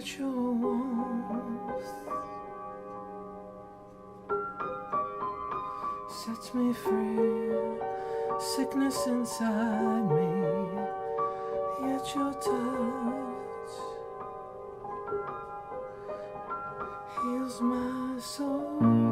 Yet your warmth sets me free. Sickness inside me, yet your touch heals my soul.